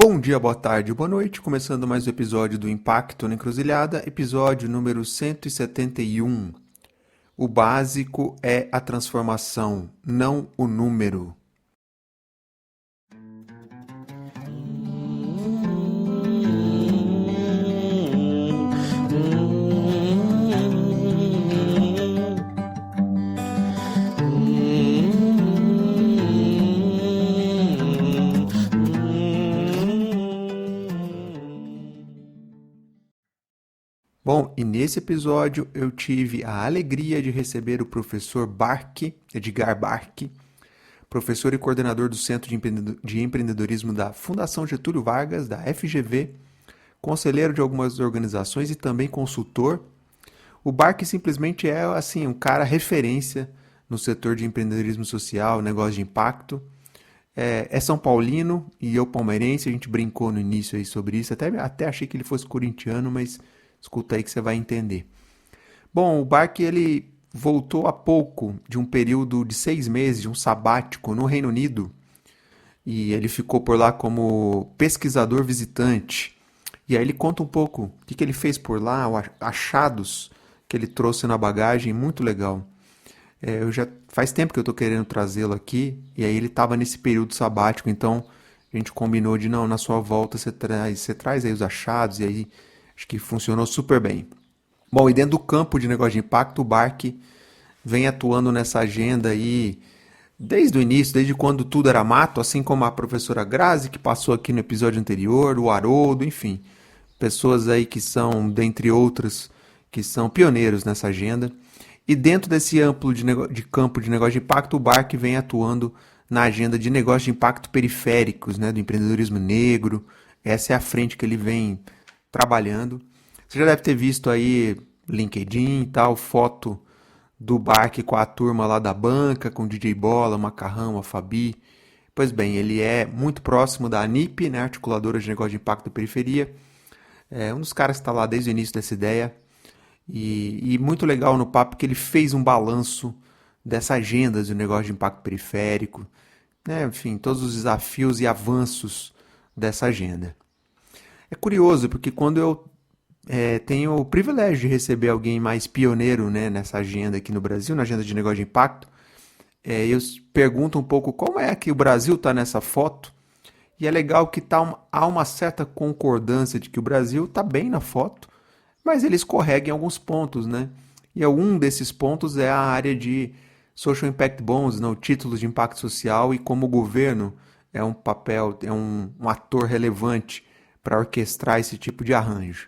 Bom dia, boa tarde, boa noite. Começando mais um episódio do Impacto na Encruzilhada, episódio número 171. O básico é a transformação, não o número. Bom, e nesse episódio eu tive a alegria de receber o professor Barque, Edgar Barque, professor e coordenador do Centro de Empreendedorismo da Fundação Getúlio Vargas, da FGV, conselheiro de algumas organizações e também consultor. O Barque simplesmente é, assim, um cara referência no setor de empreendedorismo social, negócio de impacto. É São Paulino e eu palmeirense, a gente brincou no início aí sobre isso, até achei que ele fosse corintiano, mas escuta aí que você vai entender. Bom, o Barque ele voltou há pouco de um período de 6 meses, de um sabático no Reino Unido, e ele ficou por lá como pesquisador visitante. E aí ele conta um pouco o que ele fez por lá, achados que ele trouxe na bagagem, muito legal. Faz tempo que eu estou querendo trazê-lo aqui, e aí ele estava nesse período sabático, então a gente combinou de, não, na sua volta você traz aí os achados, e aí acho que funcionou super bem. Bom, e dentro do campo de negócio de impacto, o Barque vem atuando nessa agenda aí desde o início, desde quando tudo era mato, assim como a professora Grazi, que passou aqui no episódio anterior, o Haroldo, enfim, pessoas aí que são, dentre outras, que são pioneiros nessa agenda. E dentro desse amplo de campo de negócio de impacto, o Barque vem atuando na agenda de negócio de impacto periféricos, né, do empreendedorismo negro. Essa é a frente que ele vem trabalhando. Você já deve ter visto aí LinkedIn e tal, foto do Barque com a turma lá da banca, com o DJ Bola, o Macarrão, a Fabi. Pois bem, ele é muito próximo da ANIP, né, Articuladora de Negócio de Impacto da Periferia. É um dos caras que está lá desde o início dessa ideia. E muito legal no papo que ele fez um balanço dessa agenda do negócio de impacto periférico, né, enfim, todos os desafios e avanços dessa agenda. É curioso, porque quando eu tenho o privilégio de receber alguém mais pioneiro, né, nessa agenda aqui no Brasil, na agenda de negócio de impacto, eu pergunto um pouco como é que o Brasil está nessa foto, e é legal que há uma certa concordância de que o Brasil está bem na foto, mas ele escorrega em alguns pontos, né? E um desses pontos é a área de Social Impact Bonds, né, títulos de impacto social, e como o governo é um ator relevante para orquestrar esse tipo de arranjo.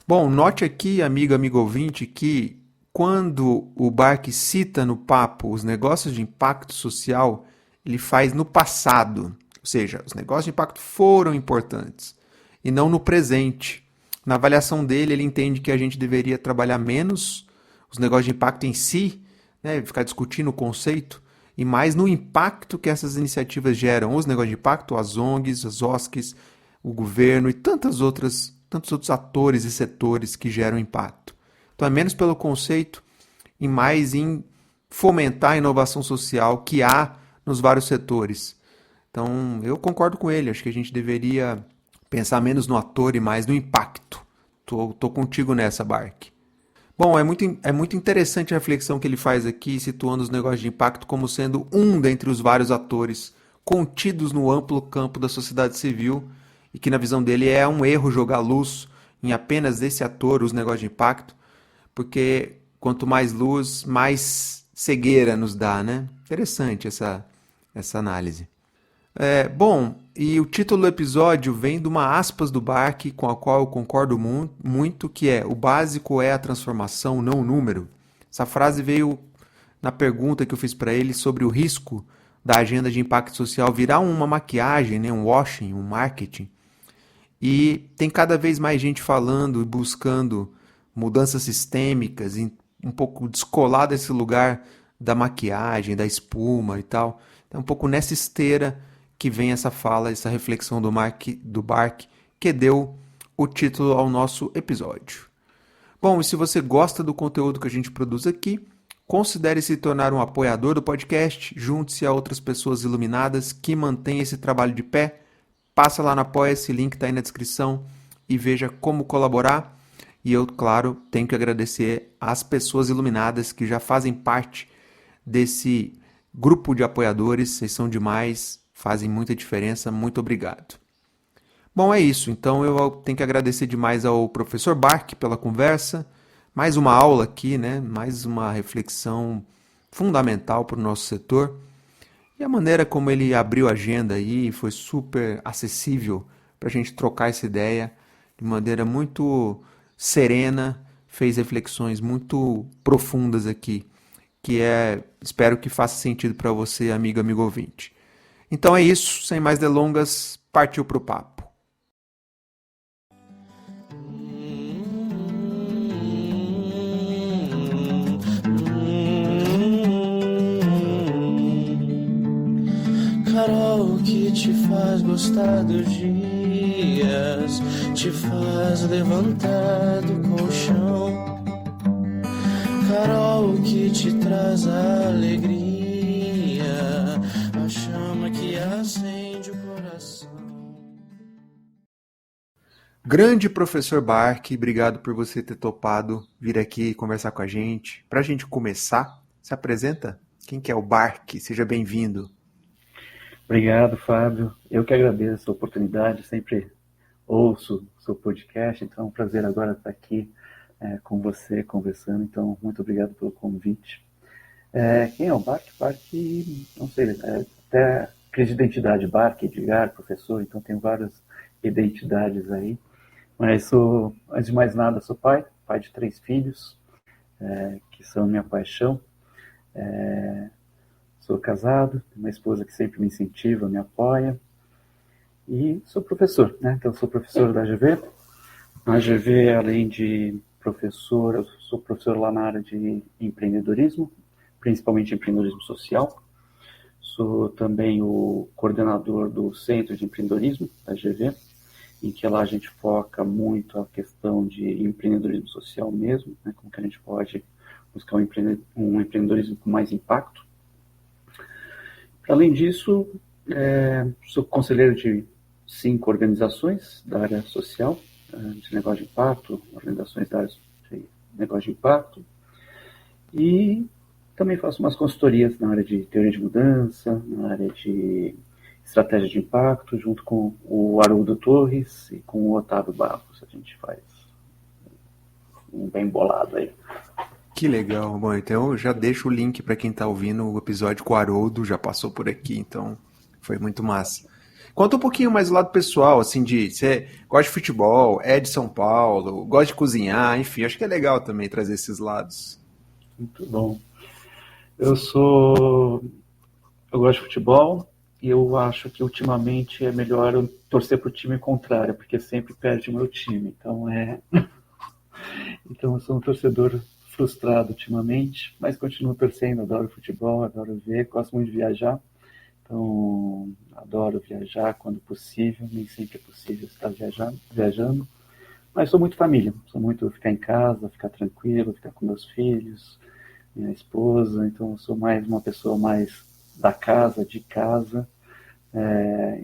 Bom, note aqui, amigo ouvinte, que quando o Barque cita no papo os negócios de impacto social, ele faz no passado, ou seja, os negócios de impacto foram importantes, e não no presente. Na avaliação dele, ele entende que a gente deveria trabalhar menos os negócios de impacto em si, né, ficar discutindo o conceito, e mais no impacto que essas iniciativas geram, os negócios de impacto, as ONGs, as OSCs, o governo e tantos outros atores e setores que geram impacto. Então é menos pelo conceito e mais em fomentar a inovação social que há nos vários setores. Então eu concordo com ele, acho que a gente deveria pensar menos no ator e mais no impacto. Tô contigo nessa, Barque. Bom, é muito interessante a reflexão que ele faz aqui, situando os negócios de impacto como sendo um dentre os vários atores contidos no amplo campo da sociedade civil, e que na visão dele é um erro jogar luz em apenas esse ator, os negócios de impacto, porque quanto mais luz, mais cegueira nos dá, né? Interessante essa análise. Bom, e o título do episódio vem de uma aspas do Barque, com a qual eu concordo muito, que é: o básico é a transformação, não o número. Essa frase veio na pergunta que eu fiz para ele sobre o risco da agenda de impacto social virar uma maquiagem, né, um washing, um marketing. E tem cada vez mais gente falando e buscando mudanças sistêmicas, um pouco descolar desse lugar da maquiagem, da espuma e tal. É um pouco nessa esteira que vem essa fala, essa reflexão do Barque, que deu o título ao nosso episódio. Bom, e se você gosta do conteúdo que a gente produz aqui, considere se tornar um apoiador do podcast, junte-se a outras pessoas iluminadas que mantêm esse trabalho de pé, passa lá no Apoia, esse link está aí na descrição e veja como colaborar. E eu, claro, tenho que agradecer às pessoas iluminadas que já fazem parte desse grupo de apoiadores. Vocês são demais, fazem muita diferença. Muito obrigado. Bom, é isso. Então eu tenho que agradecer demais ao professor Bark pela conversa. Mais uma aula aqui, né? Mais uma reflexão fundamental para o nosso setor. E a maneira como ele abriu a agenda aí foi super acessível para a gente trocar essa ideia de maneira muito serena, fez reflexões muito profundas aqui, que espero que faça sentido para você, amigo ouvinte. Então é isso, sem mais delongas, partiu para o papo. Carol, que te faz gostar dos dias, te faz levantar do colchão. Carol, que te traz a alegria, a chama que acende o coração. Grande professor Bark, obrigado por você ter topado vir aqui conversar com a gente. Para a gente começar, se apresenta? Quem que é o Bark? Seja bem-vindo. Obrigado, Fábio. Eu que agradeço a oportunidade, sempre ouço o seu podcast, então é um prazer agora estar aqui com você, conversando, então muito obrigado pelo convite. Quem é o Bark? Bark, não sei, até crise de identidade, Bark, Edgar, professor, então tenho várias identidades aí, mas antes de mais nada, sou pai de 3 filhos, que são minha paixão. Sou casado, tenho uma esposa que sempre me incentiva, me apoia. E sou professor, né? Então, sou professor da AGV. Na AGV, além de professor, eu sou professor lá na área de empreendedorismo, principalmente empreendedorismo social. Sou também o coordenador do Centro de Empreendedorismo da AGV, em que lá a gente foca muito a questão de empreendedorismo social mesmo, né? Como que a gente pode buscar um empreendedorismo com mais impacto. Além disso, sou conselheiro de 5 organizações da área social, de negócio de impacto, organizações da área de negócio de impacto, e também faço umas consultorias na área de teoria de mudança, na área de estratégia de impacto, junto com o Haroldo Torres e com o Otávio Barros. A gente faz um bem bolado aí. Que legal. Bom, então eu já deixo o link para quem está ouvindo o episódio com o Haroldo, já passou por aqui, então foi muito massa. Conta um pouquinho mais do lado pessoal, assim, você gosta de futebol, é de São Paulo, gosta de cozinhar, enfim, acho que é legal também trazer esses lados. Muito bom. Eu gosto de futebol e eu acho que ultimamente é melhor eu torcer para o time contrário, porque sempre perde o meu time, então eu sou um torcedor frustrado ultimamente, mas continuo torcendo, adoro futebol, adoro ver, gosto muito de viajar, então adoro viajar quando possível, nem sempre é possível estar viajando, mas sou muito família, sou muito ficar em casa, ficar tranquilo, ficar com meus filhos, minha esposa, então eu sou mais uma pessoa mais da casa, de casa,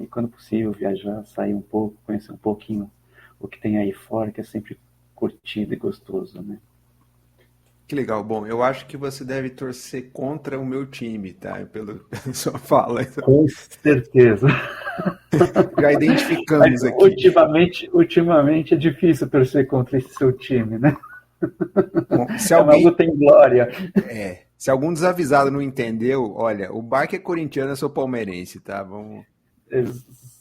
e quando possível viajar, sair um pouco, conhecer um pouquinho o que tem aí fora, que é sempre curtido e gostoso, né? Que legal. Bom, eu acho que você deve torcer contra o meu time, tá? Pela sua fala. Com certeza. Já identificamos Mas, aqui. ultimamente é difícil torcer contra esse seu time, né? Bom, É uma luta em glória. Se algum desavisado não entendeu, olha, o Bark é corintiano, eu sou palmeirense, tá? Vamos.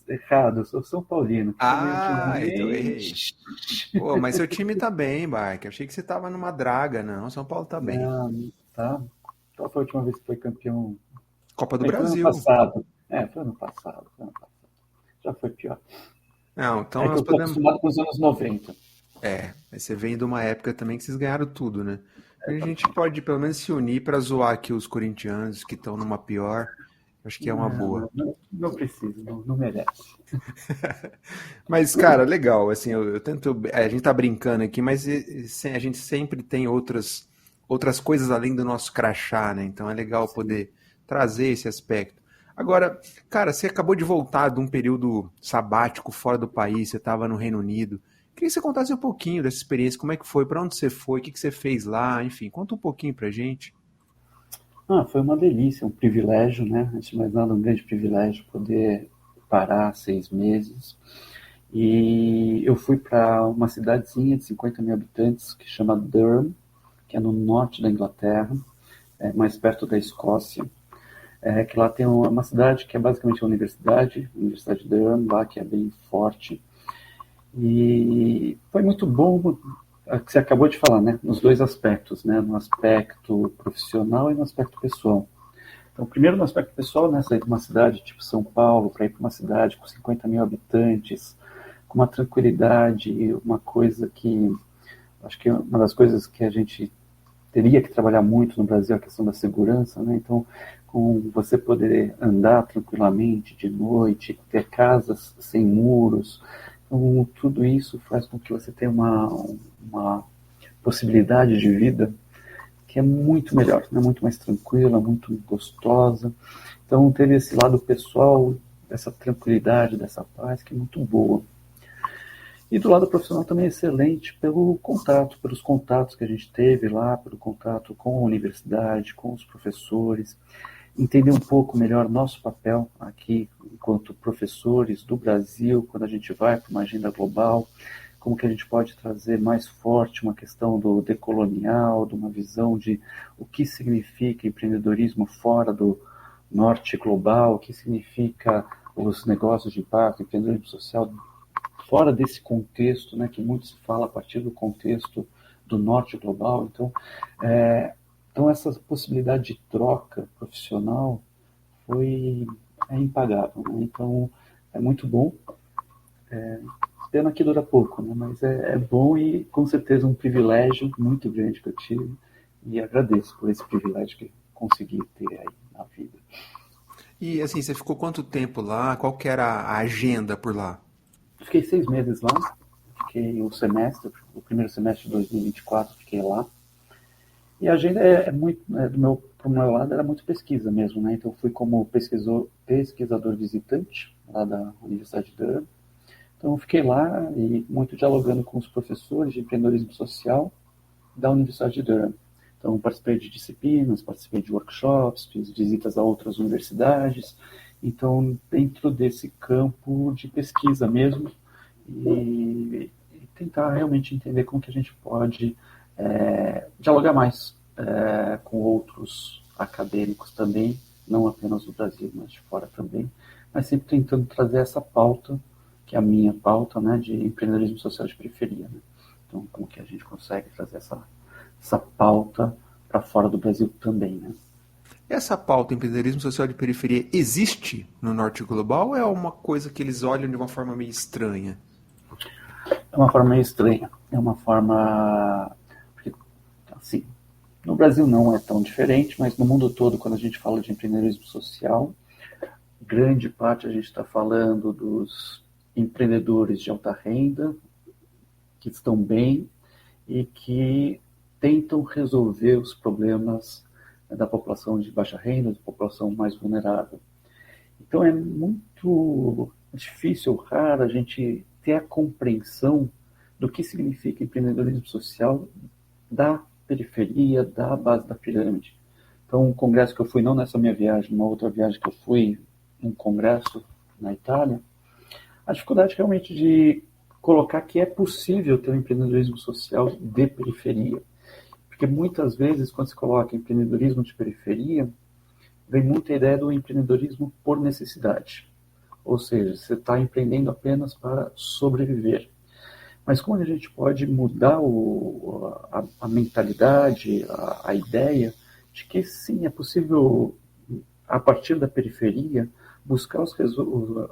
Errado, eu sou São Paulino. Então eu errei. Pô, mas seu time tá bem, Bark. Achei que você tava numa draga, não. São Paulo tá bem. Não, tá. Qual foi a última vez que foi campeão? Copa do Foi ano Brasil. passado. Foi ano passado. Já foi pior. Não, então É que nós eu tô podemos. acostumado com os anos 90. Mas você vem de uma época também que vocês ganharam tudo, né? A gente pode pelo menos se unir pra zoar aqui os corintianos que estão numa pior. Acho que é uma boa. Não precisa, não merece. Mas, cara, legal, assim, eu tento, a gente tá brincando aqui, mas a gente sempre tem outras coisas além do nosso crachá, né? Então é legal poder trazer esse aspecto. Agora, cara, você acabou de voltar de um período sabático fora do país, você estava no Reino Unido. Queria que você contasse um pouquinho dessa experiência, como é que foi, para onde você foi, o que que você fez lá, enfim, conta um pouquinho pra gente. Foi uma delícia, um privilégio, né? Antes de mais nada, um grande privilégio poder parar 6 meses. E eu fui para uma cidadezinha de 50 mil habitantes que chama Durham, que é no norte da Inglaterra, mais perto da Escócia. Que lá tem uma cidade que é basicamente uma universidade, a Universidade de Durham, lá que é bem forte. E foi muito bom, que você acabou de falar, né? Nos dois aspectos, né? No aspecto profissional e no aspecto pessoal. Então, primeiro no aspecto pessoal, né? Sair de uma cidade tipo São Paulo para ir para uma cidade com 50 mil habitantes, com uma tranquilidade, uma coisa que acho que uma das coisas que a gente teria que trabalhar muito no Brasil é a questão da segurança, né? Então, com você poder andar tranquilamente de noite, ter casas sem muros, então, tudo isso faz com que você tenha uma possibilidade de vida que é muito melhor, né? Muito mais tranquila, muito gostosa. Então, teve esse lado pessoal, dessa tranquilidade, dessa paz, que é muito boa. E do lado profissional também é excelente pelo contato, pelos contatos que a gente teve lá, pelo contato com a universidade, com os professores, entender um pouco melhor nosso papel aqui enquanto professores do Brasil, quando a gente vai para uma agenda global, como que a gente pode trazer mais forte uma questão do decolonial, de uma visão de o que significa empreendedorismo fora do norte global, o que significa os negócios de impacto, empreendedorismo social fora desse contexto, né, que muito se fala a partir do contexto do norte global. Então essa possibilidade de troca profissional é impagável, né? Então é muito bom. Pena que dura pouco, né? Mas é bom e com certeza um privilégio muito grande que eu tive e agradeço por esse privilégio que consegui ter aí na vida. E assim, você ficou quanto tempo lá? Qual que era a agenda por lá? Fiquei 6 meses lá, fiquei o primeiro semestre de 2024 fiquei lá. E a agenda pro meu lado, era muito pesquisa mesmo, né? Então, fui como pesquisador visitante lá da Universidade de Durham. Então, fiquei lá e muito dialogando com os professores de empreendedorismo social da Universidade de Durham. Então, participei de disciplinas, participei de workshops, fiz visitas a outras universidades. Então, dentro desse campo de pesquisa mesmo, e tentar realmente entender como que a gente pode dialogar mais com outros acadêmicos também, não apenas do Brasil, mas de fora também, mas sempre tentando trazer essa pauta, que é a minha pauta, né, de empreendedorismo social de periferia. Né? Então, como que a gente consegue trazer essa pauta para fora do Brasil também, né? Essa pauta, empreendedorismo social de periferia, existe no norte global ou é uma coisa que eles olham de uma forma meio estranha? É uma forma meio estranha, é uma forma, assim, no Brasil não é tão diferente, mas no mundo todo, quando a gente fala de empreendedorismo social, grande parte a gente está falando dos empreendedores de alta renda, que estão bem e que tentam resolver os problemas da população de baixa renda, da população mais vulnerável. Então é muito difícil, raro, a gente ter a compreensão do que significa empreendedorismo social da periferia, da base da pirâmide. Então, um congresso que eu fui, não nessa minha viagem, numa outra viagem que eu fui, um congresso na Itália, a dificuldade realmente de colocar que é possível ter um empreendedorismo social de periferia. Porque muitas vezes, quando se coloca empreendedorismo de periferia, vem muita ideia do empreendedorismo por necessidade. Ou seja, você está empreendendo apenas para sobreviver. Mas como a gente pode mudar a mentalidade, a ideia de que sim, é possível, a partir da periferia, buscar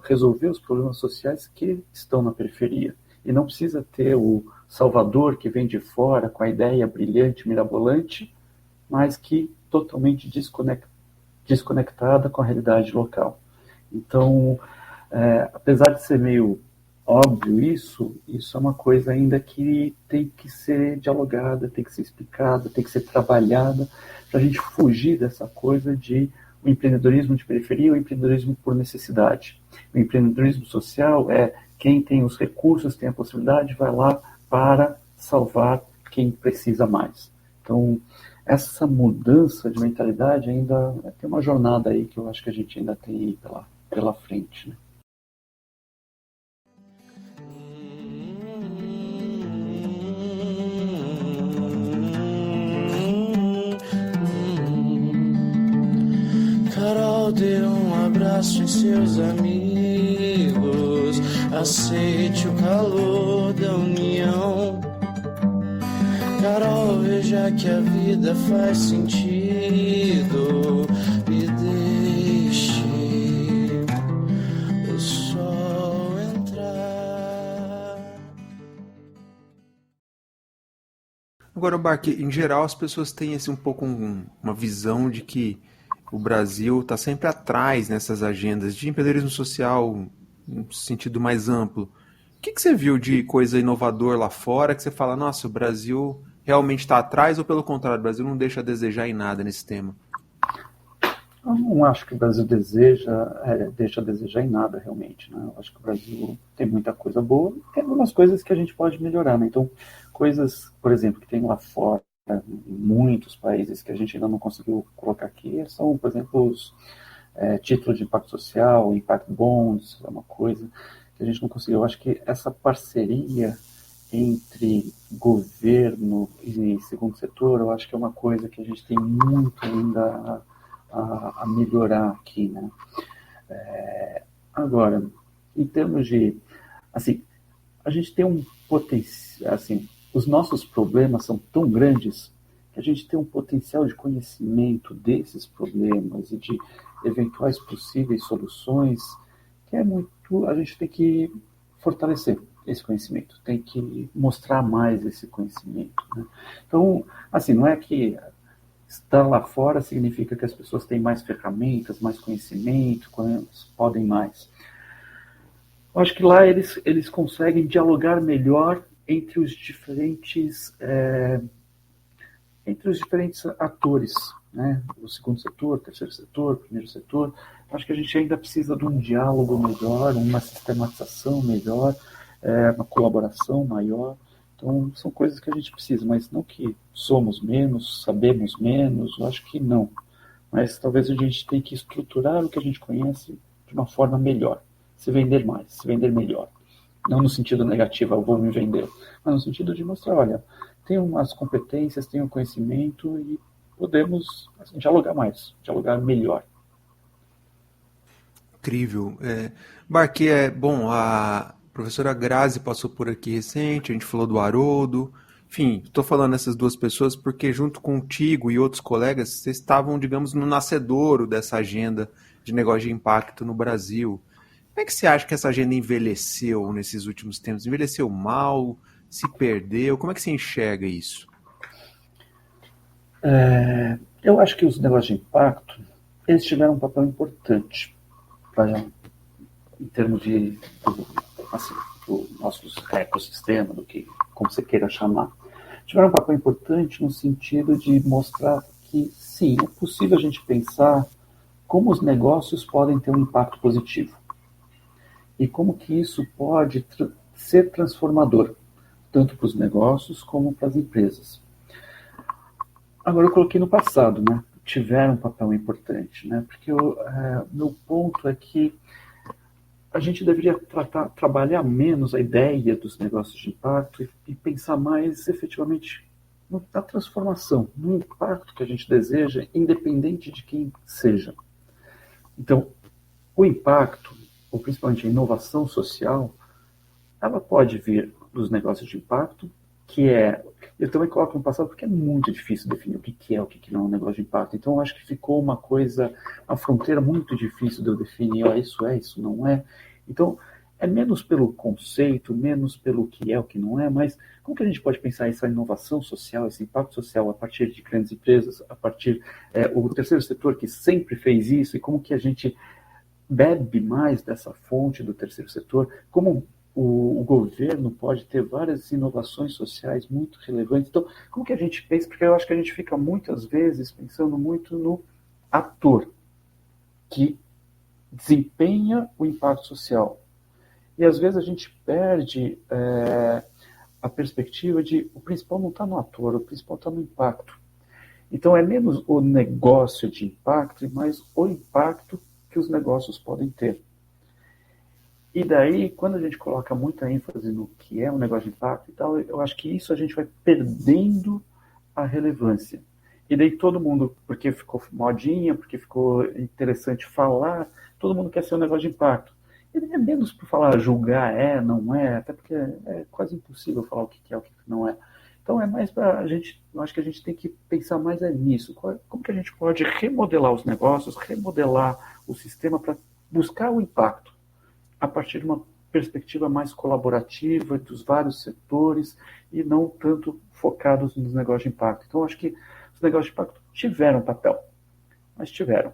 resolver os problemas sociais que estão na periferia. E não precisa ter o Salvador que vem de fora com a ideia brilhante, mirabolante, mas que totalmente desconectada com a realidade local. Então, apesar de ser meio óbvio isso é uma coisa ainda que tem que ser dialogada, tem que ser explicada, tem que ser trabalhada, para a gente fugir dessa coisa de o empreendedorismo de periferia ou o empreendedorismo por necessidade. O empreendedorismo social é quem tem os recursos, tem a possibilidade, vai lá para salvar quem precisa mais. Então, essa mudança de mentalidade ainda tem uma jornada aí que eu acho que a gente ainda tem aí pela frente, né? Carol, dê um abraço em seus amigos, aceite o calor da união. Carol, veja que a vida faz sentido e deixe o sol entrar. Agora, Barque, em geral as pessoas têm assim, um pouco uma visão de que o Brasil está sempre atrás nessas agendas de empreendedorismo social, no sentido mais amplo. O que você viu de coisa inovador lá fora que você fala, nossa, o Brasil realmente está atrás ou pelo contrário, o Brasil não deixa a desejar em nada nesse tema? Eu não acho que o Brasil deixa a desejar em nada, realmente, né? Eu acho que o Brasil tem muita coisa boa, tem algumas coisas que a gente pode melhorar, né? Então, coisas, por exemplo, que tem lá fora, em muitos países que a gente ainda não conseguiu colocar aqui, são, por exemplo, os títulos de impacto social, impact bonds, é uma coisa que a gente não conseguiu. Eu acho que essa parceria entre governo e segundo setor, eu acho que é uma coisa que a gente tem muito ainda a melhorar aqui, né? Agora, em termos de, assim, a gente tem um potencial, assim, os nossos problemas são tão grandes que a gente tem um potencial de conhecimento desses problemas e de eventuais possíveis soluções que é muito, a gente tem que fortalecer esse conhecimento, tem que mostrar mais esse conhecimento, né? Então, assim, não é que estar lá fora significa que as pessoas têm mais ferramentas, mais conhecimento, podem mais. Eu acho que lá eles conseguem dialogar melhor entre os diferentes atores, né? O segundo setor, o terceiro setor, o primeiro setor. Acho que a gente ainda precisa de um diálogo melhor, uma sistematização melhor, uma colaboração maior. Então, são coisas que a gente precisa, mas não que somos menos, sabemos menos, eu acho que não. Mas talvez a gente tenha que estruturar o que a gente conhece de uma forma melhor. Se vender mais, se vender melhor. Não no sentido negativo, eu vou me vender, mas no sentido de mostrar, olha, tenho as competências, tenho o conhecimento e podemos dialogar mais, dialogar melhor. Incrível. Barque, bom, a professora Grazi passou por aqui recente, a gente falou do Haroldo. Enfim, estou falando essas duas pessoas porque junto contigo e outros colegas, vocês estavam, digamos, no nascedouro dessa agenda de negócio de impacto no Brasil. Como é que você acha que essa agenda envelheceu nesses últimos tempos? Envelheceu mal? Se perdeu? Como é que você enxerga isso? Eu acho que os negócios de impacto, eles tiveram um papel importante em termos do nosso ecossistema, como você queira chamar. Tiveram um papel importante no sentido de mostrar que, sim, é possível a gente pensar como os negócios podem ter um impacto positivo e como que isso pode ser transformador, tanto para os negócios como para as empresas. Agora, eu coloquei no passado, né? Tiveram um papel importante, né? Porque meu ponto é que a gente deveria trabalhar menos a ideia dos negócios de impacto e pensar mais efetivamente na transformação, no impacto que a gente deseja, independente de quem seja. Então, o impacto, ou principalmente a inovação social, ela pode vir dos negócios de impacto, eu também coloco no passado porque é muito difícil definir o que é, o que não é um negócio de impacto. Então, eu acho que ficou uma fronteira muito difícil de eu definir, isso isso não é. Então, é menos pelo conceito, menos pelo que é, o que não é, mas como que a gente pode pensar essa inovação social, esse impacto social a partir de grandes empresas, a partir o terceiro setor que sempre fez isso, e como que a gente bebe mais dessa fonte do terceiro setor, como o governo pode ter várias inovações sociais muito relevantes. Então, como que a gente pensa? Porque eu acho que a gente fica muitas vezes pensando muito no ator. que desempenha o impacto social. E às vezes a gente perde a perspectiva de o principal não está no ator, o principal está no impacto. Então é menos o negócio de impacto, mas o impacto que os negócios podem ter. E daí, quando a gente coloca muita ênfase no que é um negócio de impacto e tal, eu acho que isso a gente vai perdendo a relevância. E daí todo mundo, porque ficou modinha, porque ficou interessante falar, todo mundo quer ser um negócio de impacto. E daí é menos por falar julgar não é, até porque é quase impossível falar o que é, o que não é. Então é mais para a gente, eu acho que a gente tem que pensar mais nisso. Como que a gente pode remodelar os negócios, remodelar o sistema para buscar o impacto a partir de uma perspectiva mais colaborativa dos vários setores e não tanto focados nos negócios de impacto. Então, acho que os negócios de impacto tiveram papel, mas tiveram.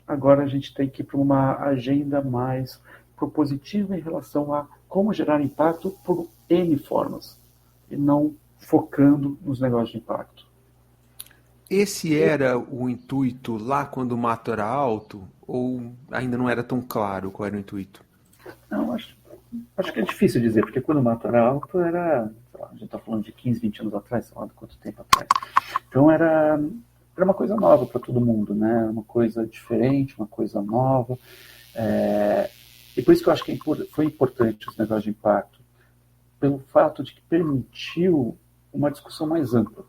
Agora a gente tem que ir para uma agenda mais propositiva em relação a como gerar impacto por N formas, e não focando nos negócios de impacto. Esse era o intuito lá quando o mato era alto? Ou ainda não era tão claro qual era o intuito? Não, acho que é difícil dizer, porque quando o mato era alto era, sei lá, a gente está falando de 15, 20 anos atrás, sei lá, de quanto tempo atrás. Então era uma coisa nova para todo mundo, né? Uma coisa diferente, uma coisa nova. E por isso que eu acho que foi importante os negócios de impacto, pelo fato de que permitiu uma discussão mais ampla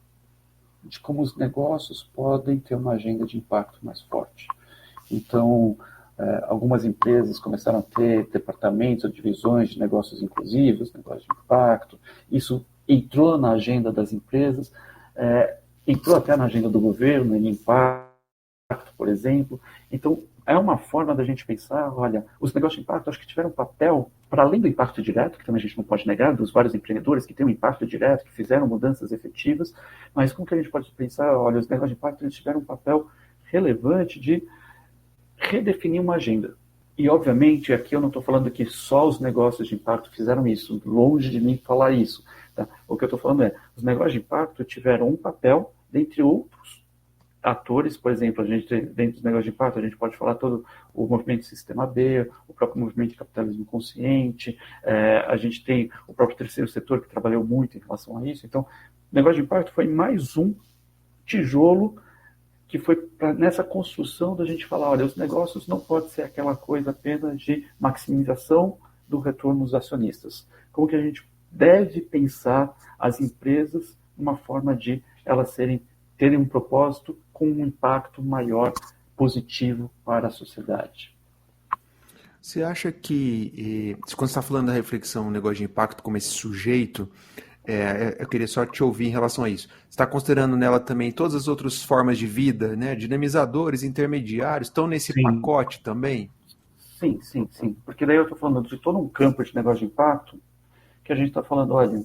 de como os negócios podem ter uma agenda de impacto mais forte. Então, algumas empresas começaram a ter departamentos ou divisões de negócios inclusivos, negócios de impacto. Isso entrou na agenda das empresas, entrou até na agenda do governo, em impacto, por exemplo. Então, é uma forma da gente pensar, olha, os negócios de impacto acho que tiveram um papel, para além do impacto direto, que também a gente não pode negar, dos vários empreendedores que têm um impacto direto, que fizeram mudanças efetivas, mas como que a gente pode pensar, olha, os negócios de impacto eles tiveram um papel relevante de redefinir uma agenda. E, obviamente, aqui eu não estou falando que só os negócios de impacto fizeram isso, longe de mim falar isso. Tá? O que eu estou falando é, os negócios de impacto tiveram um papel, dentre outros atores, por exemplo, a gente dentro dos negócios de impacto, a gente pode falar todo o movimento Sistema B, o próprio movimento de capitalismo consciente, a gente tem o próprio terceiro setor que trabalhou muito em relação a isso. Então, o negócio de impacto foi mais um tijolo que foi nessa construção da gente falar, olha, os negócios não pode ser aquela coisa apenas de maximização do retorno dos acionistas. Como que a gente deve pensar as empresas numa forma de elas terem um propósito com um impacto maior positivo para a sociedade. Você acha que, quando você está falando da reflexão, um negócio de impacto como esse sujeito, eu queria só te ouvir em relação a isso. Você está considerando nela também todas as outras formas de vida, né? Dinamizadores, intermediários, estão nesse Sim. pacote também? Sim. Porque daí eu estou falando de todo um campo de negócio de impacto que a gente está falando, olha, o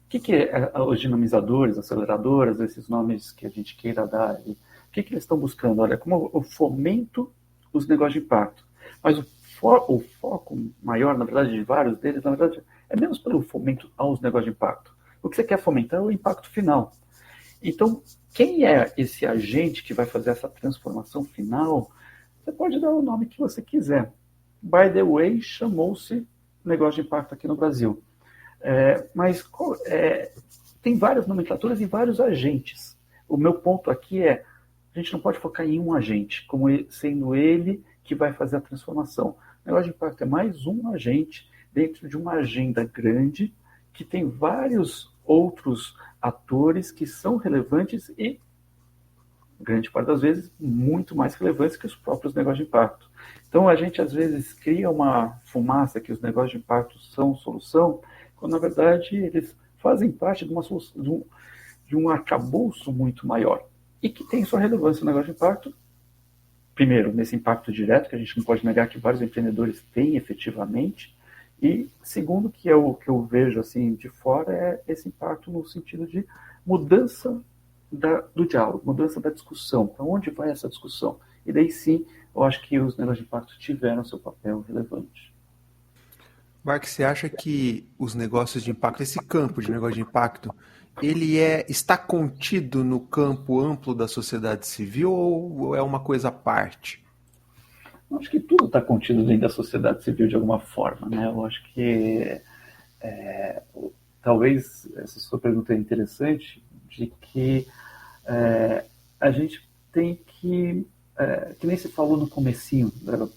que é os dinamizadores, aceleradoras, esses nomes que a gente queira dar, o que eles estão buscando? Olha, como eu fomento os negócios de impacto. Mas o foco maior, na verdade, de vários deles, na verdade, é menos pelo fomento aos negócios de impacto. O que você quer fomentar é o impacto final. Então, quem é esse agente que vai fazer essa transformação final? Você pode dar o nome que você quiser. By the way, chamou-se negócio de impacto aqui no Brasil. Mas tem várias nomenclaturas e vários agentes. O meu ponto aqui é, a gente não pode focar em um agente, como sendo ele que vai fazer a transformação. O negócio de impacto é mais um agente dentro de uma agenda grande que tem vários outros atores que são relevantes e, grande parte das vezes, muito mais relevantes que os próprios negócios de impacto. Então, a gente, às vezes, cria uma fumaça que os negócios de impacto são solução, quando, na verdade, eles fazem parte de uma solução, de um arcabouço muito maior e que tem sua relevância no negócio de impacto. Primeiro, nesse impacto direto, que a gente não pode negar que vários empreendedores têm efetivamente, e segundo, que é o que eu vejo assim de fora, é esse impacto no sentido de mudança do diálogo, mudança da discussão, para onde vai essa discussão. E daí sim, eu acho que os negócios de impacto tiveram seu papel relevante. Mark, você acha que os negócios de impacto, esse campo de negócio de impacto, ele está contido no campo amplo da sociedade civil ou é uma coisa à parte? Eu acho que tudo está contido dentro da sociedade civil de alguma forma, né? Eu acho que é, talvez essa sua pergunta é interessante, de que a gente tem que nem se falou no comecinho,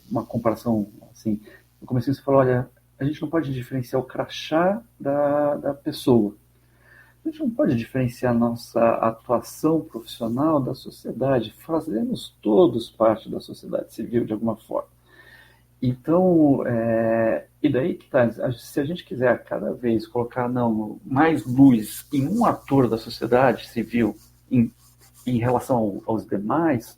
uma comparação assim, no comecinho você falou, olha, a gente não pode diferenciar o crachá da pessoa. A gente não pode diferenciar nossa atuação profissional da sociedade. Fazemos todos parte da sociedade civil de alguma forma. Então, e daí que tá, se a gente quiser cada vez colocar mais luz em um ator da sociedade civil em relação aos demais,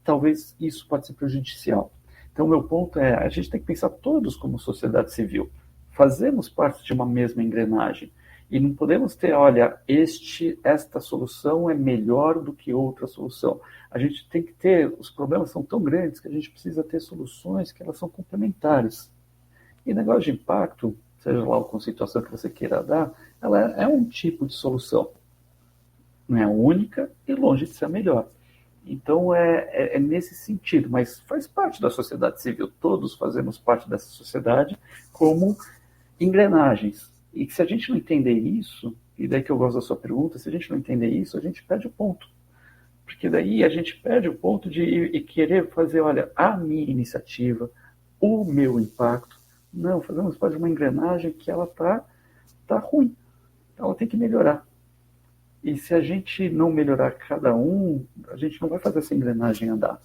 talvez isso pode ser prejudicial. Então, o meu ponto é, a gente tem que pensar todos como sociedade civil. Fazemos parte de uma mesma engrenagem. E não podemos ter, olha, esta solução é melhor do que outra solução. A gente tem que ter, os problemas são tão grandes que a gente precisa ter soluções que elas são complementares. E negócio de impacto, seja lá a conceituação que você queira dar, ela é um tipo de solução. Não é única e longe de ser a melhor. Então é nesse sentido, mas faz parte da sociedade civil. Todos fazemos parte dessa sociedade como engrenagens. E se a gente não entender isso, e daí que eu gosto da sua pergunta, se a gente não entender isso, a gente perde o ponto. Porque daí a gente perde o ponto de querer fazer, olha, a minha iniciativa, o meu impacto. Não, fazemos parte de uma engrenagem que ela tá ruim. Ela tem que melhorar. E se a gente não melhorar cada um, a gente não vai fazer essa engrenagem andar.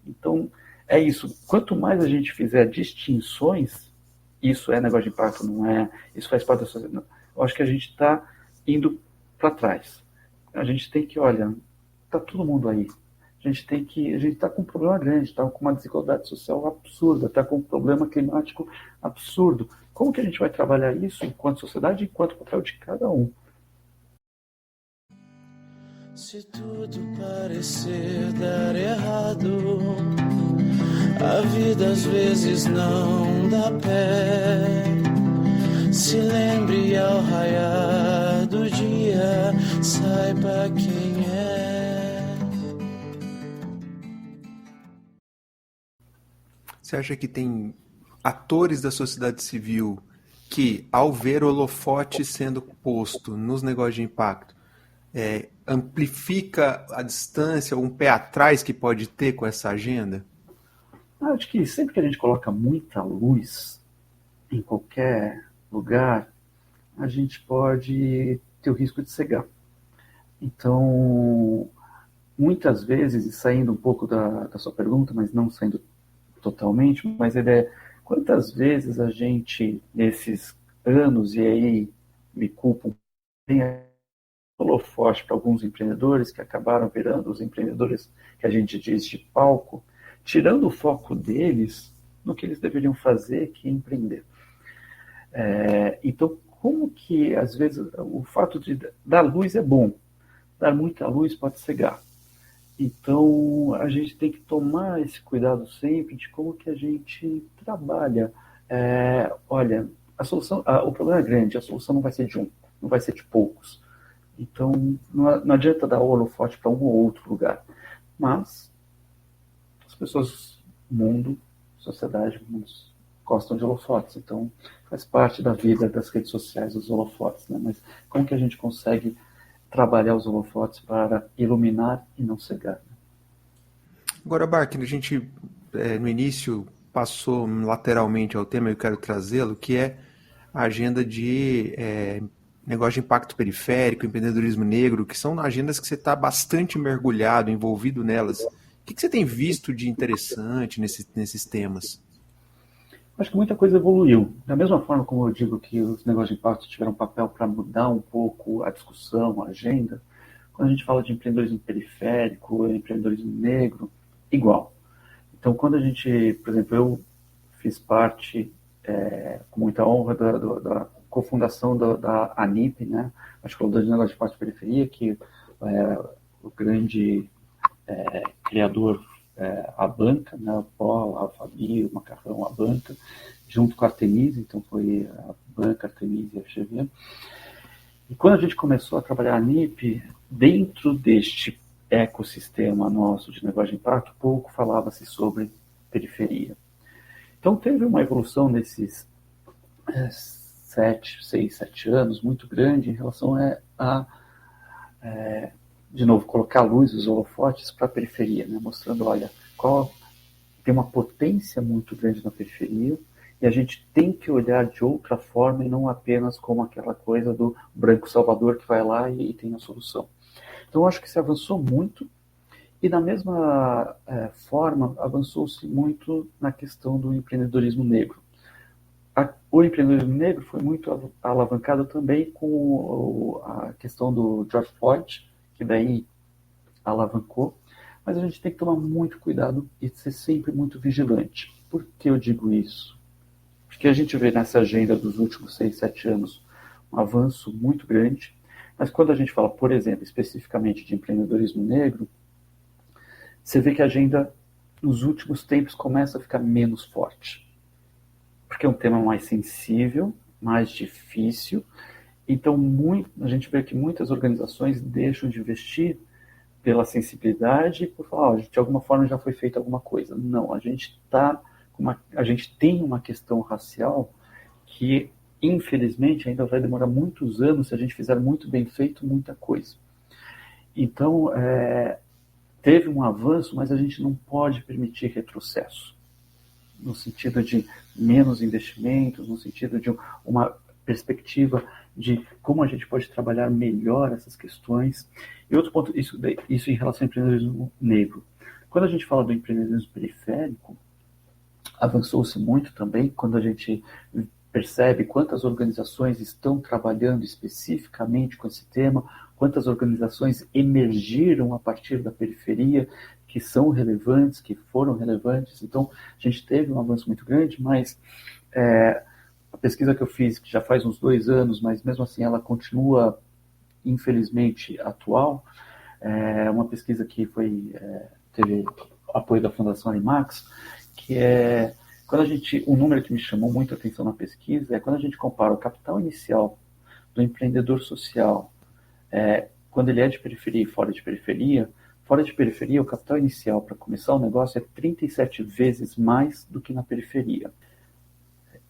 Então, é isso. Quanto mais a gente fizer distinções, isso é negócio de impacto, não é? Isso faz parte da sociedade. Eu acho que a gente está indo para trás. A gente tem que, olha, está todo mundo aí. A gente está com um problema grande, está com uma desigualdade social absurda, está com um problema climático absurdo. Como que a gente vai trabalhar isso enquanto sociedade, enquanto papel de cada um? Se tudo parecer dar errado, a vida às vezes não dá pé. Se lembre ao raiar do dia, saiba quem é. Você acha que tem atores da sociedade civil que, ao ver o holofote sendo posto nos negócios de impacto, amplifica a distância, um pé atrás que pode ter com essa agenda? Acho que sempre que a gente coloca muita luz em qualquer lugar, a gente pode ter o risco de cegar. Então, muitas vezes, e saindo um pouco da sua pergunta, mas não saindo totalmente, mas quantas vezes a gente, nesses anos, e aí me culpam, tem holofote para alguns empreendedores que acabaram virando os empreendedores que a gente diz de palco, tirando o foco deles no que eles deveriam fazer, que é empreender. Então, como que, às vezes, o fato de dar luz é bom, dar muita luz pode cegar. Então, a gente tem que tomar esse cuidado sempre de como que a gente trabalha. Olha, a solução, o problema é grande, a solução não vai ser de um, não vai ser de poucos. Então, não adianta dar holofote para um ou outro lugar. Mas, as pessoas, mundo, sociedade, gostam de holofotes. Então, faz parte da vida das redes sociais, os holofotes. Né? Mas como que a gente consegue trabalhar os holofotes para iluminar e não cegar? Né? Agora, Bark, a gente, no início, passou lateralmente ao tema, eu quero trazê-lo, que é a agenda de negócio de impacto periférico, empreendedorismo negro, que são agendas que você está bastante mergulhado, envolvido nelas. O que você tem visto de interessante nesses temas? Acho que muita coisa evoluiu. Da mesma forma como eu digo que os negócios de impacto tiveram um papel para mudar um pouco a discussão, a agenda, quando a gente fala de empreendedorismo periférico, empreendedorismo negro, igual. Então, quando a gente, por exemplo, eu fiz parte, com muita honra, da cofundação da ANIP, né, Articuladora de Negócios de Impacto e Periferia, que o grande criador, a banca, né, o Pó, a Fabi, o Macarrão, a banca, junto com a Artemisia, então foi a banca, a Artemisia e a FGV. E quando a gente começou a trabalhar a NIP, dentro deste ecossistema nosso de negócio de impacto, pouco falava-se sobre periferia. Então teve uma evolução nesses 7 anos, muito grande em relação de novo, colocar a luz, os holofotes para a periferia, né? Mostrando, olha, tem uma potência muito grande na periferia, e a gente tem que olhar de outra forma e não apenas como aquela coisa do branco salvador que vai lá e tem a solução. Então eu acho que se avançou muito, e da mesma forma avançou-se muito na questão do empreendedorismo negro. O empreendedorismo negro foi muito alavancado também com a questão do George Floyd, que daí alavancou, mas a gente tem que tomar muito cuidado e ser sempre muito vigilante. Por que eu digo isso? Porque a gente vê nessa agenda dos últimos 6, 7 anos um avanço muito grande, mas quando a gente fala, por exemplo, especificamente de empreendedorismo negro, você vê que a agenda nos últimos tempos começa a ficar menos forte. Porque é um tema mais sensível, mais difícil, então a gente vê que muitas organizações deixam de investir pela sensibilidade e por falar, de alguma forma já foi feita alguma coisa. Não, a gente tem uma questão racial que, infelizmente, ainda vai demorar muitos anos se a gente fizer muito bem feito muita coisa. Então, teve um avanço, mas a gente não pode permitir retrocesso, no sentido de menos investimentos, no sentido de uma perspectiva de como a gente pode trabalhar melhor essas questões. E outro ponto, isso em relação ao empreendedorismo negro. Quando a gente fala do empreendedorismo periférico, avançou-se muito também quando a gente percebe quantas organizações estão trabalhando especificamente com esse tema, quantas organizações emergiram a partir da periferia, que são relevantes, que foram relevantes. Então, a gente teve um avanço muito grande, mas a pesquisa que eu fiz, que já faz uns 2 anos, mas mesmo assim ela continua, infelizmente, atual, uma pesquisa que teve apoio da Fundação Animax, que um número que me chamou muito a atenção na pesquisa é quando a gente compara o capital inicial do empreendedor social, quando ele é de periferia e fora de periferia, o capital inicial para começar o negócio é 37 vezes mais do que na periferia.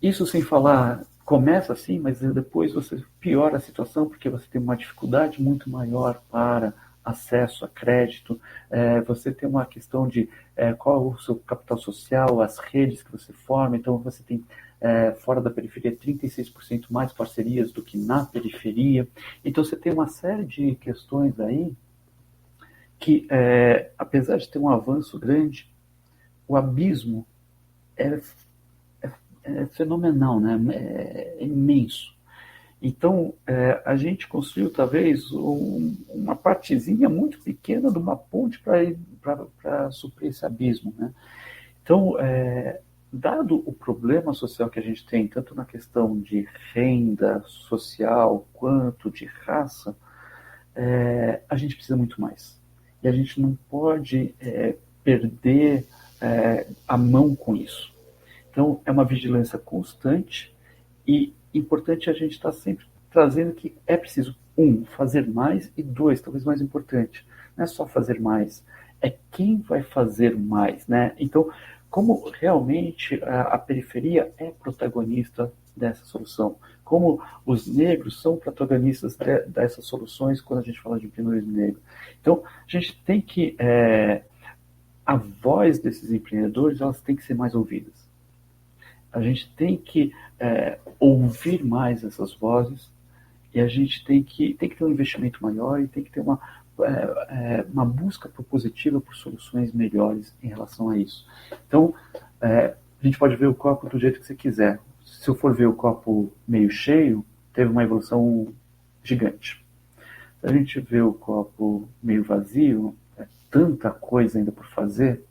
Isso sem falar, começa assim, mas depois você piora a situação porque você tem uma dificuldade muito maior para acesso a crédito, você tem uma questão de qual é o seu capital social, as redes que você forma, então você tem fora da periferia 36% mais parcerias do que na periferia, então você tem uma série de questões aí que, apesar de ter um avanço grande, o abismo é fenomenal, né? É imenso. Então, a gente construiu talvez uma partezinha muito pequena de uma ponte para suprir esse abismo, né? Então, dado o problema social que a gente tem, tanto na questão de renda social quanto de raça, a gente precisa muito mais. E a gente não pode perder a mão com isso. Então, é uma vigilância constante e importante a gente estar sempre trazendo que é preciso, fazer mais, e 2, talvez mais importante, não é só fazer mais, é quem vai fazer mais, né? Então, como realmente a periferia é protagonista dessa solução, como os negros são protagonistas dessas soluções quando a gente fala de empreendedorismo negro. Então, a gente tem que... a voz desses empreendedores, elas têm que ser mais ouvidas. A gente tem que ouvir mais essas vozes e a gente tem que ter um investimento maior e tem que ter uma busca propositiva por soluções melhores em relação a isso. Então, a gente pode ver o copo do jeito que você quiser. Se eu for ver o copo meio cheio, teve uma evolução gigante. Se a gente vê o copo meio vazio, é tanta coisa ainda por fazer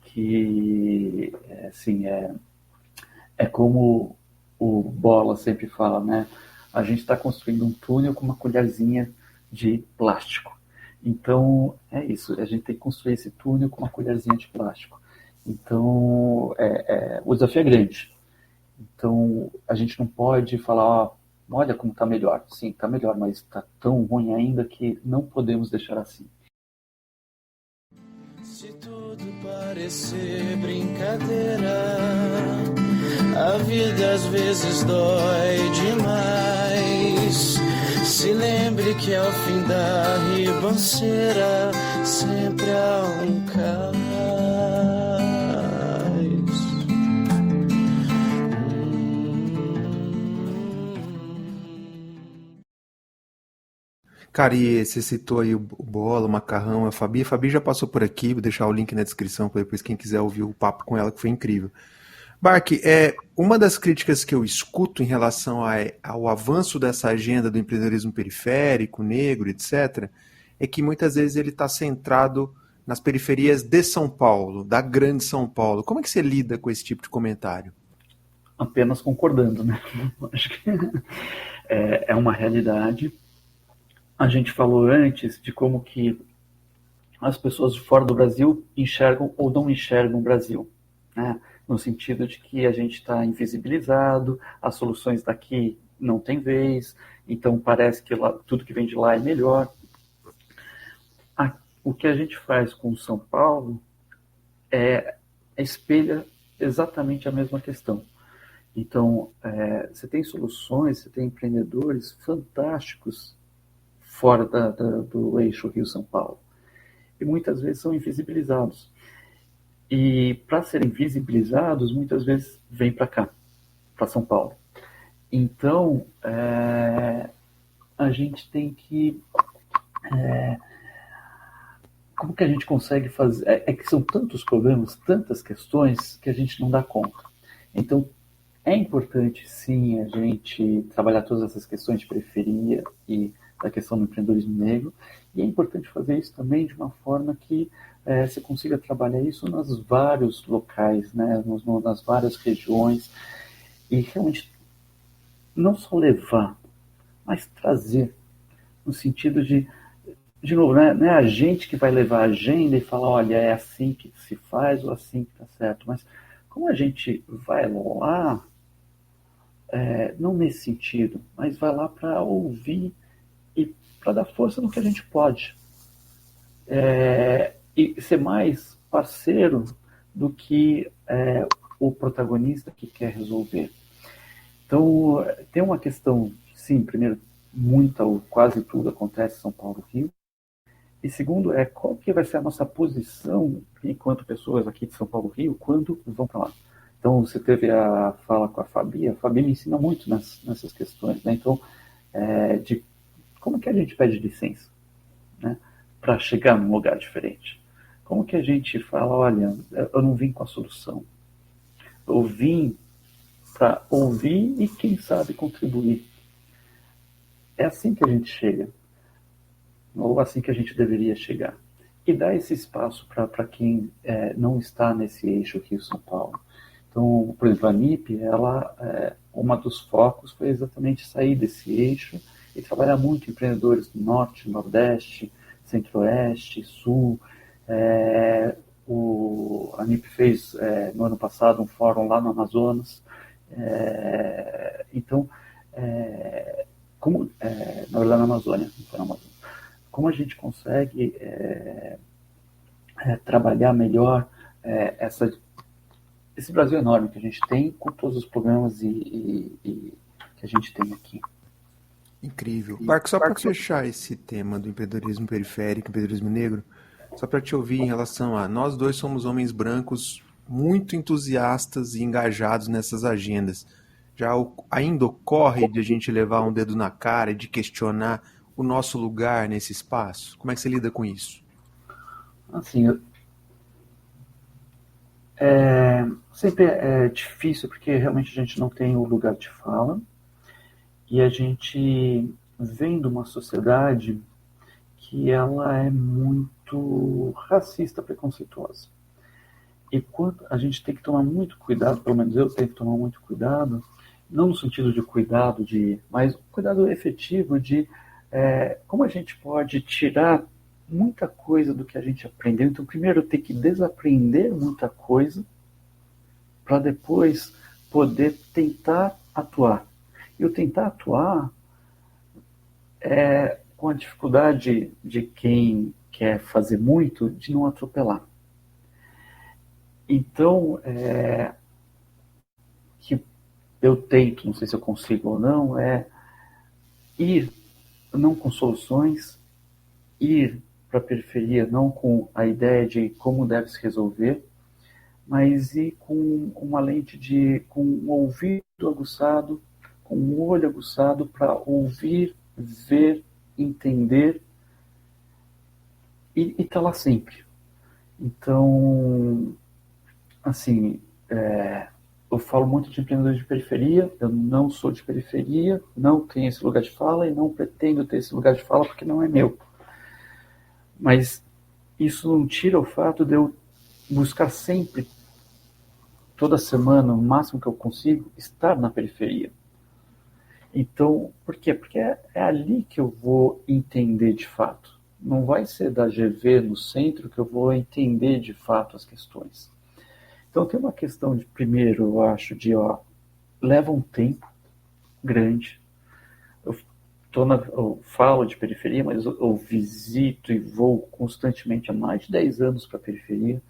que, assim, é como o Bola sempre fala, né? A gente está construindo um túnel com uma colherzinha de plástico. Então, é isso. A gente tem que construir esse túnel com uma colherzinha de plástico. Então, o desafio é grande. Então, a gente não pode falar, olha como está melhor. Sim, está melhor, mas está tão ruim ainda que não podemos deixar assim. Se tu Parecer brincadeira, a vida às vezes dói demais. Se lembre que ao fim da ribanceira sempre há um cais. Cara, e você citou aí o Bola, o Macarrão, a Fabi. A Fabi já passou por aqui, vou deixar o link na descrição para depois quem quiser ouvir o papo com ela, que foi incrível. Bark, uma das críticas que eu escuto em relação ao avanço dessa agenda do empreendedorismo periférico, negro, etc., é que muitas vezes ele está centrado nas periferias de São Paulo, da grande São Paulo. Como é que você lida com esse tipo de comentário? Apenas concordando, né? Acho que é uma realidade. A gente falou antes de como que as pessoas de fora do Brasil enxergam ou não enxergam o Brasil, né? No sentido de que a gente está invisibilizado, as soluções daqui não tem vez, então parece que lá, tudo que vem de lá é melhor. O que a gente faz com São Paulo espelha exatamente a mesma questão. Então, você tem soluções, você tem empreendedores fantásticos fora do eixo Rio-São Paulo. E muitas vezes são invisibilizados. E para serem visibilizados, muitas vezes vêm para cá, para São Paulo. Então, a gente tem que... como que a gente consegue fazer? É que são tantos problemas, tantas questões, que a gente não dá conta. Então, é importante, sim, a gente trabalhar todas essas questões de periferia e da questão do empreendedorismo negro, e é importante fazer isso também de uma forma que você consiga trabalhar isso nos vários locais, né, nas várias regiões, e realmente não só levar, mas trazer, no sentido de novo, não é a gente que vai levar a agenda e falar, olha, é assim que se faz ou assim que está certo, mas como a gente vai lá, não nesse sentido, mas vai lá para ouvir e para dar força no que a gente pode. E ser mais parceiro do que o protagonista que quer resolver. Então, tem uma questão, sim, primeiro, quase tudo acontece em São Paulo, Rio. E segundo, qual que vai ser a nossa posição enquanto pessoas aqui de São Paulo, Rio, quando vão para lá. Então, você teve a fala com a Fabi me ensina muito nessas questões, né? Então, de como que a gente pede licença, né, para chegar num lugar diferente? Como que a gente fala, olha, eu não vim com a solução, eu vim para ouvir e, quem sabe, contribuir. É assim que a gente chega, ou assim que a gente deveria chegar. E dar esse espaço para quem não está nesse eixo Rio-São Paulo. Então, por exemplo, a NIP, uma dos focos foi exatamente sair desse eixo e trabalhar muito empreendedores do Norte, Nordeste, Centro-Oeste, Sul. A NIP fez, no ano passado, um fórum lá no Amazonas. Então, na verdade, na Amazônia, não foi na Amazônia. Como a gente consegue trabalhar melhor esse Brasil enorme que a gente tem, com todos os programas que a gente tem aqui. Incrível. Marco, só para fechar esse tema do empreendedorismo periférico, empreendedorismo negro, só para te ouvir em relação a nós dois somos homens brancos muito entusiastas e engajados nessas agendas. Ainda ocorre de a gente levar um dedo na cara e de questionar o nosso lugar nesse espaço? Como é que você lida com isso? Assim, sempre é difícil, porque realmente a gente não tem o lugar de fala, e a gente vem de uma sociedade que ela é muito racista, preconceituosa. E a gente tem que tomar muito cuidado, pelo menos eu tenho que tomar muito cuidado, não no sentido de cuidado, mas cuidado efetivo de como a gente pode tirar muita coisa do que a gente aprendeu. Então, primeiro, ter que desaprender muita coisa para depois poder tentar atuar. E o tentar atuar com a dificuldade de quem quer fazer muito, de não atropelar. Então, que eu tento, não sei se eu consigo ou não, ir não com soluções, ir para a periferia não com a ideia de como deve se resolver, mas ir com uma lente com um ouvido aguçado, com um olho aguçado para ouvir, ver, entender e estar lá sempre. Então, assim, eu falo muito de empreendedores de periferia, eu não sou de periferia, não tenho esse lugar de fala e não pretendo ter esse lugar de fala porque não é meu. Mas isso não tira o fato de eu buscar sempre, toda semana, o máximo que eu consigo, estar na periferia. Então, por quê? Porque é ali que eu vou entender de fato. Não vai ser da GV no centro que eu vou entender de fato as questões. Então tem uma questão de, primeiro, eu acho, leva um tempo grande. Eu falo de periferia, mas eu visito e vou constantemente há mais de 10 anos para a periferia.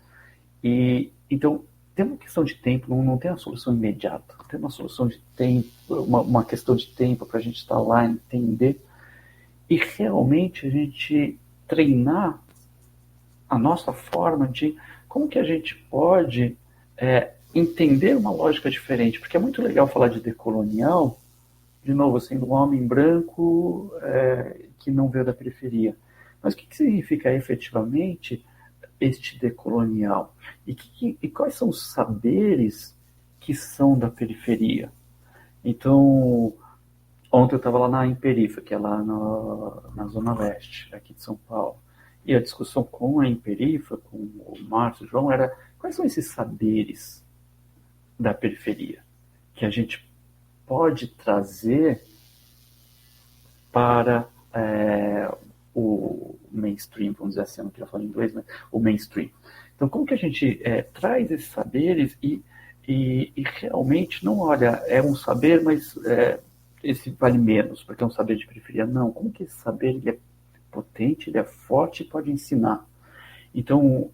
E então tem uma questão de tempo, não tem uma solução imediata, tem uma solução de tempo, uma questão de tempo para a gente estar lá, entender e realmente a gente treinar a nossa forma de como que a gente pode entender uma lógica diferente, porque é muito legal falar de decolonial, de novo, sendo um homem branco que não veio da periferia. Mas o que significa efetivamente este decolonial? E quais são os saberes que são da periferia? Então, ontem eu estava lá na Imperifa, que é lá na Zona Leste, aqui de São Paulo. E a discussão com a Imperifa, com o Márcio, o João, era quais são esses saberes da periferia que a gente pode trazer para o mainstream, vamos dizer assim, eu não queria falar em inglês, mas o mainstream. Então, como que a gente traz esses saberes e realmente não olha, é um saber, mas esse vale menos, porque é um saber de periferia. Não, como que esse saber ele é potente, ele é forte e pode ensinar? Então,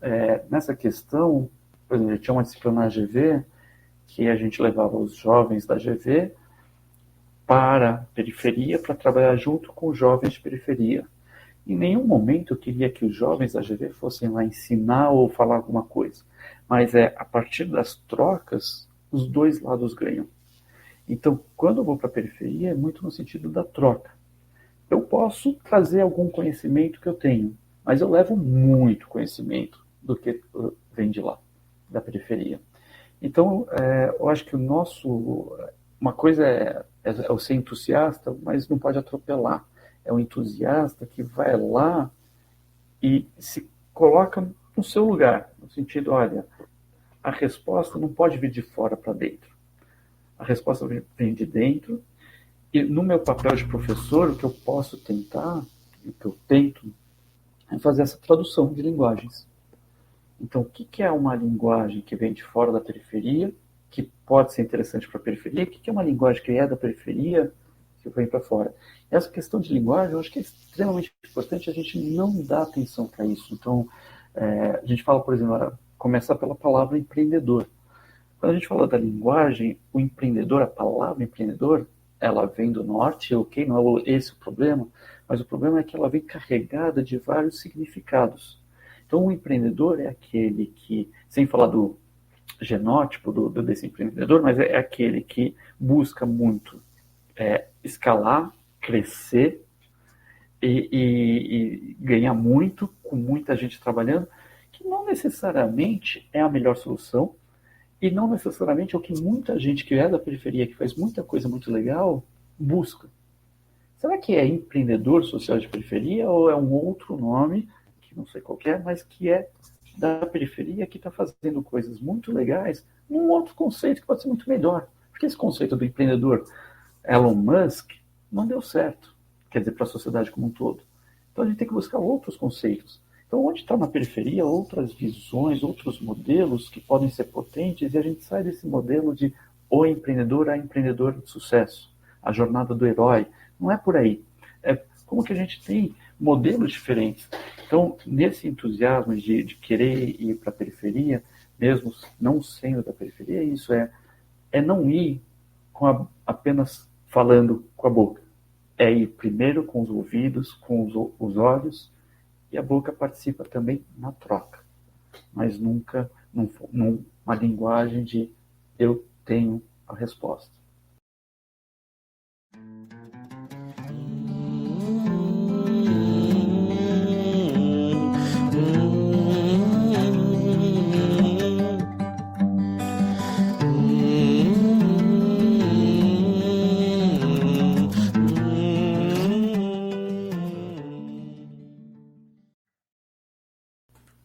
nessa questão, por exemplo, tinha uma disciplina na GV que a gente levava os jovens da GV para a periferia para trabalhar junto com os jovens de periferia. Em nenhum momento eu queria que os jovens da GV fossem lá ensinar ou falar alguma coisa, mas a partir das trocas, os dois lados ganham. Então, quando eu vou para a periferia, é muito no sentido da troca. Eu posso trazer algum conhecimento que eu tenho, mas eu levo muito conhecimento do que vem de lá, da periferia. Então, eu acho que uma coisa é o ser entusiasta, mas não pode atropelar. É o entusiasta que vai lá e se coloca no seu lugar, no sentido, olha, a resposta não pode vir de fora para dentro. A resposta vem de dentro, e no meu papel de professor, o que eu posso tentar, o que eu tento, é fazer essa tradução de linguagens. Então, o que é uma linguagem que vem de fora da periferia, que pode ser interessante para a periferia? O que é uma linguagem que é da periferia, que vem para fora? Essa questão de linguagem, eu acho que é extremamente importante a gente não dar atenção para isso. Então, a gente fala, por exemplo, começar pela palavra empreendedor. Quando a gente fala da linguagem, o empreendedor, a palavra empreendedor, ela vem do norte, ok, não é esse o problema, mas o problema é que ela vem carregada de vários significados. Então, o empreendedor é aquele que, sem falar do genótipo desse empreendedor, mas é aquele que busca muito escalar, crescer e ganhar muito, com muita gente trabalhando, que não necessariamente é a melhor solução e não necessariamente é o que muita gente que é da periferia, que faz muita coisa muito legal, busca. Será que é empreendedor social de periferia ou é um outro nome, que não sei qual é, mas que é da periferia que está fazendo coisas muito legais num outro conceito que pode ser muito melhor? Porque esse conceito do empreendedor Elon Musk não deu certo, quer dizer, para a sociedade como um todo. Então a gente tem que buscar outros conceitos. Então, onde está na periferia, outras visões, outros modelos que podem ser potentes, e a gente sai desse modelo de o empreendedor a empreendedor de sucesso, a jornada do herói. Não é por aí. É como que a gente tem modelos diferentes. Então, nesse entusiasmo de querer ir para a periferia, mesmo não sendo da periferia, isso é não ir apenas falando com a boca. É ir primeiro com os ouvidos, com os olhos, e a boca participa também na troca, mas nunca numa linguagem de eu tenho a resposta.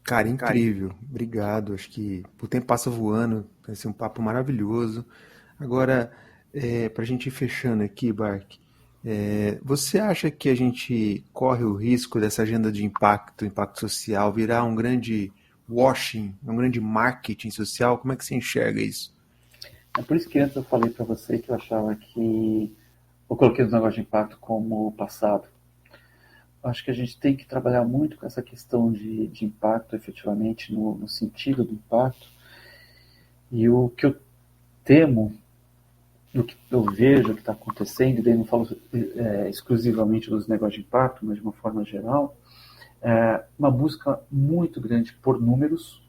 Cara, incrível. Obrigado. Acho que o tempo passa voando. Vai ser um papo maravilhoso. Agora, para a gente ir fechando aqui, Bark, você acha que a gente corre o risco dessa agenda de impacto social, virar um grande washing, um grande marketing social? Como é que você enxerga isso? É por isso que antes eu falei para você que eu achava que eu coloquei os negócios de impacto como passado. Acho que a gente tem que trabalhar muito com essa questão de impacto, efetivamente, no sentido do impacto. E o que eu temo, o que eu vejo que está acontecendo, e daí não falo exclusivamente dos negócios de impacto, mas de uma forma geral, é uma busca muito grande por números,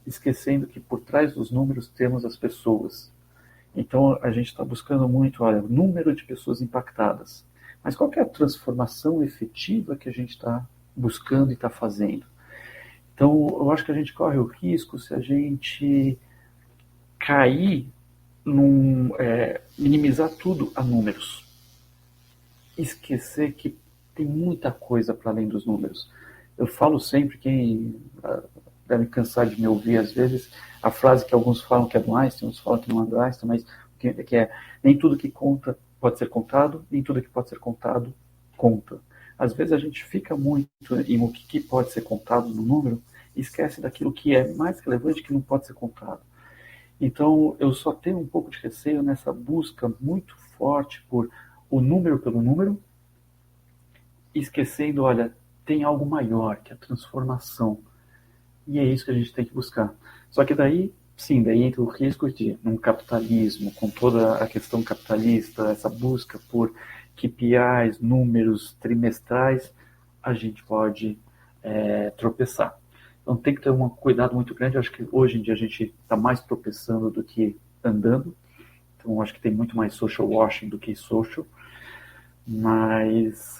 esquecendo que por trás dos números temos as pessoas. Então a gente está buscando muito, olha, o número de pessoas impactadas. Mas qual que é a transformação efetiva que a gente está buscando e está fazendo? Então eu acho que a gente corre o risco se a gente cair minimizar tudo a números. Esquecer que tem muita coisa para além dos números. Eu falo sempre, quem deve cansar de me ouvir às vezes, a frase que alguns falam que é do Einstein, outros falam que não é do Einstein, mas que é nem tudo que conta pode ser contado, nem tudo que pode ser contado conta. Às vezes a gente fica muito em o que pode ser contado no número e esquece daquilo que é mais relevante que não pode ser contado. Então eu só tenho um pouco de receio nessa busca muito forte por o número pelo número, esquecendo, olha, tem algo maior, que é a transformação. E é isso que a gente tem que buscar. Só que daí, sim, daí entra o risco de, num capitalismo, com toda a questão capitalista, essa busca por KPIs, números trimestrais, a gente pode tropeçar. Então tem que ter um cuidado muito grande. Eu acho que hoje em dia a gente está mais tropeçando do que andando. Então acho que tem muito mais social washing do que social. Mas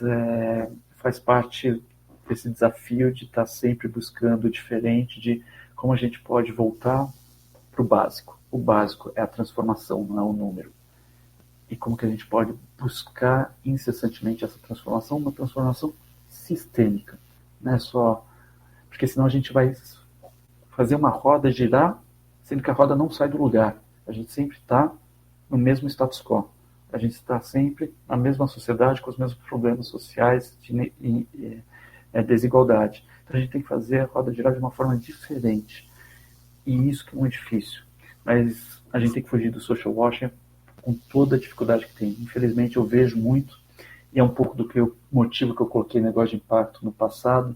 faz parte desse desafio de estar sempre buscando diferente, de como a gente pode voltar para o básico. O básico é a transformação, não é o número. E como que a gente pode buscar incessantemente essa transformação, uma transformação sistêmica. Não é só... Porque senão a gente vai fazer uma roda girar, sendo que a roda não sai do lugar. A gente sempre está no mesmo status quo. A gente está sempre na mesma sociedade, com os mesmos problemas sociais de desigualdade. Então a gente tem que fazer a roda girar de uma forma diferente. E isso que é muito difícil. Mas a gente tem que fugir do social washing com toda a dificuldade que tem. Infelizmente eu vejo muito, e é um pouco do motivo que eu coloquei negócio de impacto no passado,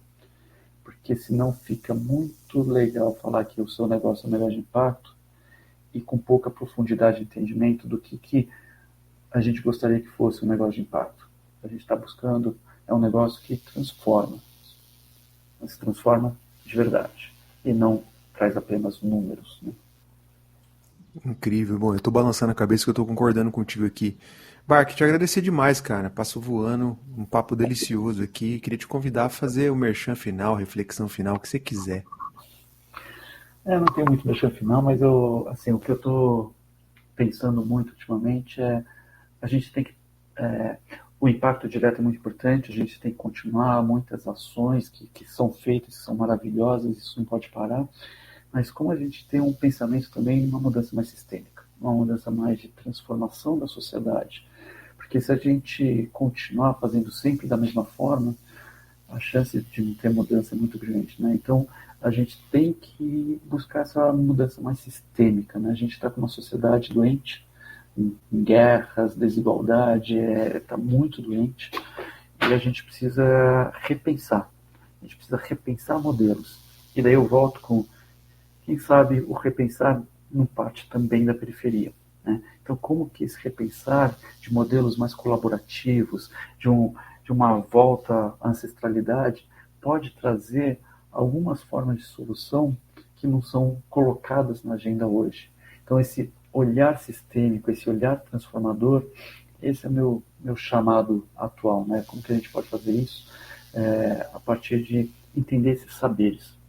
porque senão fica muito legal falar que o seu negócio é um negócio de impacto e com pouca profundidade de entendimento do que a gente gostaria que fosse um negócio de impacto. A gente está buscando um negócio que transforma, mas transforma de verdade e não traz apenas números, né? Incrível. Bom, eu estou balançando a cabeça que eu estou concordando contigo aqui. Bark, te agradecer demais, cara. Passo voando, um papo delicioso aqui. Queria te convidar a fazer o merchan final, reflexão final, o que você quiser. Não tenho muito merchan final, mas o que eu estou pensando muito ultimamente é a gente tem que o impacto direto é muito importante, a gente tem que continuar muitas ações que são feitas, que são maravilhosas, isso não pode parar, mas como a gente tem um pensamento também, uma mudança mais sistêmica, uma mudança mais de transformação da sociedade, porque se a gente continuar fazendo sempre da mesma forma, a chance de não ter mudança é muito grande, né? Então a gente tem que buscar essa mudança mais sistêmica, né? A gente está com uma sociedade doente, em guerras, desigualdade, está muito doente, e a gente precisa repensar. A gente precisa repensar modelos. E daí eu volto com quem sabe o repensar não parte também da periferia, né? Então, como que esse repensar de modelos mais colaborativos, de uma volta à ancestralidade, pode trazer algumas formas de solução que não são colocadas na agenda hoje. Então, esse olhar sistêmico, esse olhar transformador, esse é meu chamado atual, né? Como que a gente pode fazer isso a partir de entender esses saberes.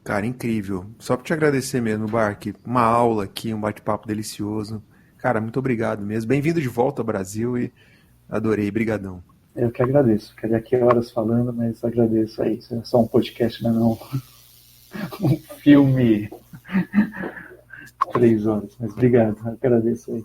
Cara, incrível. Só para te agradecer mesmo, Bark. Uma aula aqui, um bate-papo delicioso. Cara, muito obrigado mesmo. Bem-vindo de volta ao Brasil e adorei. Brigadão. Eu que agradeço. Ficaria aqui horas falando, mas agradeço aí. Isso é só um podcast, não um filme 3 horas. Mas obrigado, agradeço aí.